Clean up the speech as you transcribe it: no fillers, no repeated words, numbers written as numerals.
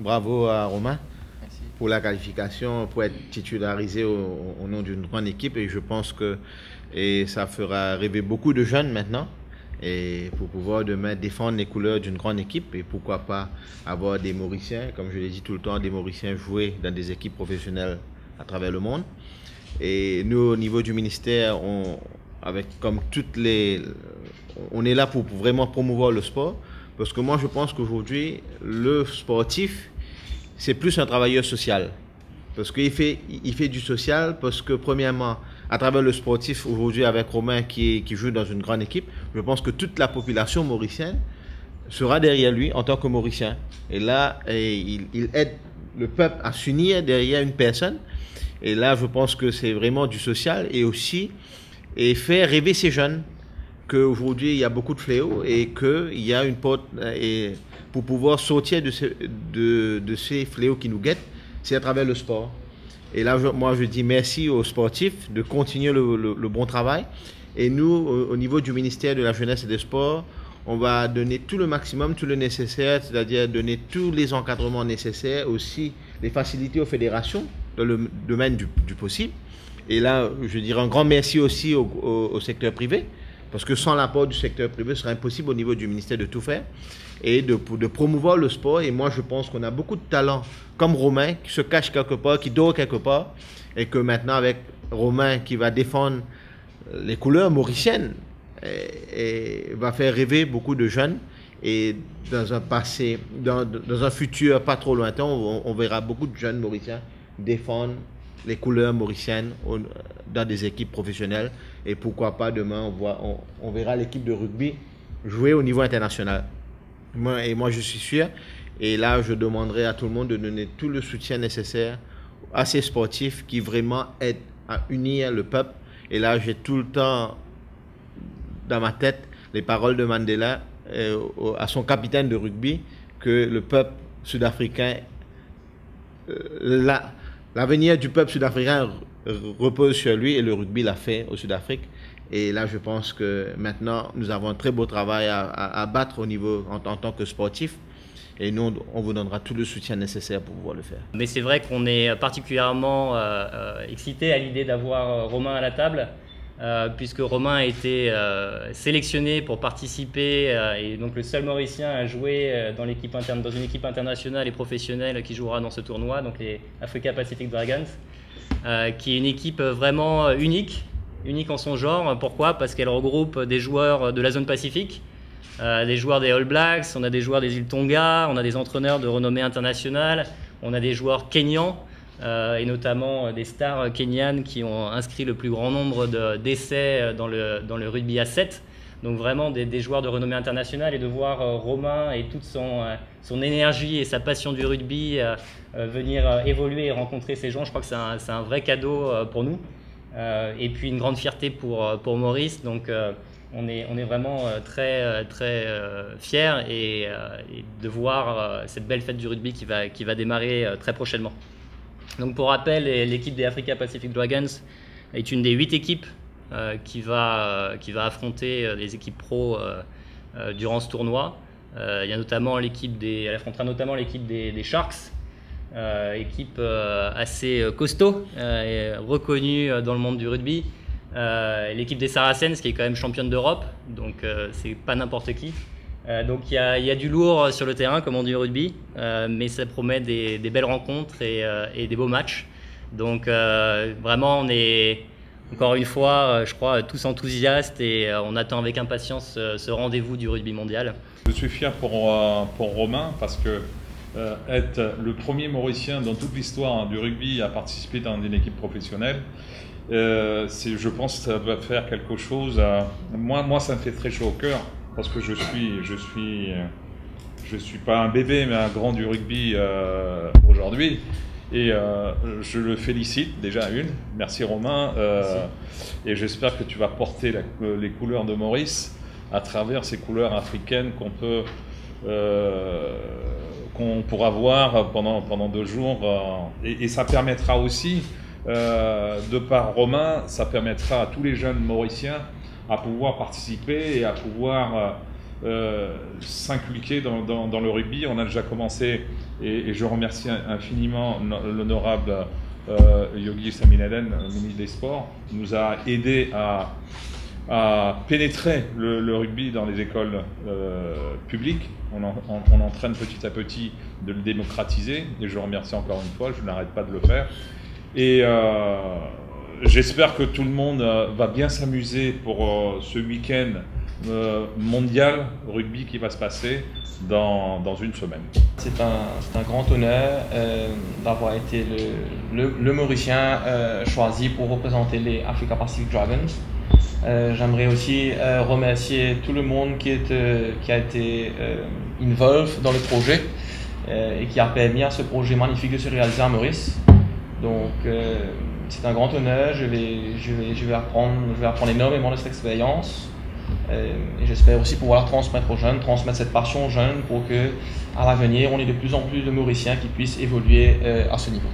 bravo à Romain Merci. pour la qualification, pour être titularisé au nom d'une grande équipe. Et je pense que ça fera rêver beaucoup de jeunes maintenant. Et pour pouvoir demain défendre les couleurs d'une grande équipe. Et pourquoi pas avoir des Mauriciens, comme je l'ai dit tout le temps, des Mauriciens jouer dans des équipes professionnelles à travers le monde. Et nous, au niveau du ministère, on est là pour vraiment promouvoir le sport. Parce que moi, je pense qu'aujourd'hui, le sportif, c'est plus un travailleur social. Parce qu'il fait du social, parce que premièrement, à travers le sportif, aujourd'hui avec Romain qui joue dans une grande équipe, je pense que toute la population mauricienne sera derrière lui en tant que Mauricien. Et là, il aide le peuple à s'unir derrière une personne. Et là, je pense que c'est vraiment du social et aussi faire rêver ces jeunes qu'aujourd'hui, il y a beaucoup de fléaux et qu'il y a une porte pour pouvoir sortir de ces fléaux qui nous guettent, c'est à travers le sport. Et là, moi, je dis merci aux sportifs de continuer le bon travail. Et nous, au niveau du ministère de la Jeunesse et des Sports, on va donner tout le maximum, tout le nécessaire, c'est-à-dire donner tous les encadrements nécessaires, aussi les facilités aux fédérations dans le domaine du possible. Et là, je dirais un grand merci aussi au secteur privé, parce que sans l'apport du secteur privé, ce serait impossible au niveau du ministère de tout faire et de promouvoir le sport. Et moi, je pense qu'on a beaucoup de talents comme Romain qui se cache quelque part, qui dort quelque part, et que maintenant, avec Romain qui va défendre les couleurs mauriciennes, et va faire rêver beaucoup de jeunes. Et dans un futur pas trop lointain, on verra beaucoup de jeunes mauriciens défendre les couleurs mauriciennes dans des équipes professionnelles. Et pourquoi pas demain, on verra l'équipe de rugby jouer au niveau international. Moi, je suis sûr. Et là, je demanderai à tout le monde de donner tout le soutien nécessaire à ces sportifs qui vraiment aident à unir le peuple. Et là, j'ai tout le temps dans ma tête les paroles de Mandela à son capitaine de rugby, que le peuple sud-africain, l'avenir du peuple sud-africain repose sur lui, et le rugby l'a fait au Sud-Afrique. Et là, je pense que maintenant, nous avons un très beau travail à battre au niveau en tant que sportif. Et nous, on vous donnera tout le soutien nécessaire pour pouvoir le faire. Mais c'est vrai qu'on est particulièrement excité à l'idée d'avoir Romain à la table, puisque Romain a été sélectionné pour participer, et donc le seul Mauricien à jouer dans une équipe internationale et professionnelle qui jouera dans ce tournoi, donc les Africa Pacific Dragons, qui est une équipe vraiment unique en son genre. Pourquoi? Parce qu'elle regroupe des joueurs de la zone Pacifique, des joueurs des All Blacks, on a des joueurs des îles Tonga, on a des entraîneurs de renommée internationale, on a des joueurs kenyans, et notamment des stars kenyanes qui ont inscrit le plus grand nombre d'essais dans le rugby à 7. Donc vraiment des joueurs de renommée internationale, et de voir Romain et toute son énergie et sa passion du rugby venir évoluer et rencontrer ces gens, je crois que c'est un vrai cadeau pour nous. Et puis une grande fierté pour Maurice. Donc on est vraiment très fiers et de voir cette belle fête du rugby qui va démarrer très prochainement. Donc pour rappel, l'équipe des Africa Pacific Dragons est une des 8 équipes qui va affronter les équipes pro durant ce tournoi. Il y a notamment elle affrontera notamment l'équipe des Sharks, équipe assez costaud, et reconnue dans le monde du rugby. L'équipe des Saracens, qui est quand même championne d'Europe, donc c'est pas n'importe qui. Donc il y a du lourd sur le terrain, comme on dit au rugby, mais ça promet des belles rencontres et des beaux matchs. Donc vraiment, on est encore une fois, je crois, tous enthousiastes, et on attend avec impatience ce rendez-vous du rugby mondial. Je suis fier pour Romain, parce que être le premier Mauricien dans toute l'histoire du rugby à participer dans une équipe professionnelle, je pense que ça doit faire quelque chose. Moi, ça me fait très chaud au cœur, parce que je suis pas un bébé, mais un grand du rugby aujourd'hui. Et je le félicite déjà merci Romain, merci. Et j'espère que tu vas porter les couleurs de Maurice à travers ces couleurs africaines qu'on pourra voir pendant 2 jours, et ça permettra aussi, de par Romain, ça permettra à tous les jeunes Mauriciens à pouvoir participer et à pouvoir s'inculquer dans le rugby. On a déjà commencé, et je remercie infiniment l'honorable Yogi Saminaden, ministre des Sports, nous a aidé à pénétrer le rugby dans les écoles publiques. On entraîne petit à petit de le démocratiser, et je remercie encore une fois, je n'arrête pas de le faire. Et j'espère que tout le monde va bien s'amuser pour ce week-end mondial rugby qui va se passer dans une semaine. C'est un grand honneur d'avoir été le Mauricien choisi pour représenter les Africa Pacific Dragons. J'aimerais aussi remercier tout le monde qui a été involved dans le projet et qui a permis à ce projet magnifique de se réaliser à Maurice. Donc c'est un grand honneur, je vais apprendre énormément de cette expérience et j'espère aussi pouvoir la transmettre aux jeunes, transmettre cette passion aux jeunes pour que à l'avenir on ait de plus en plus de Mauriciens qui puissent évoluer à ce niveau.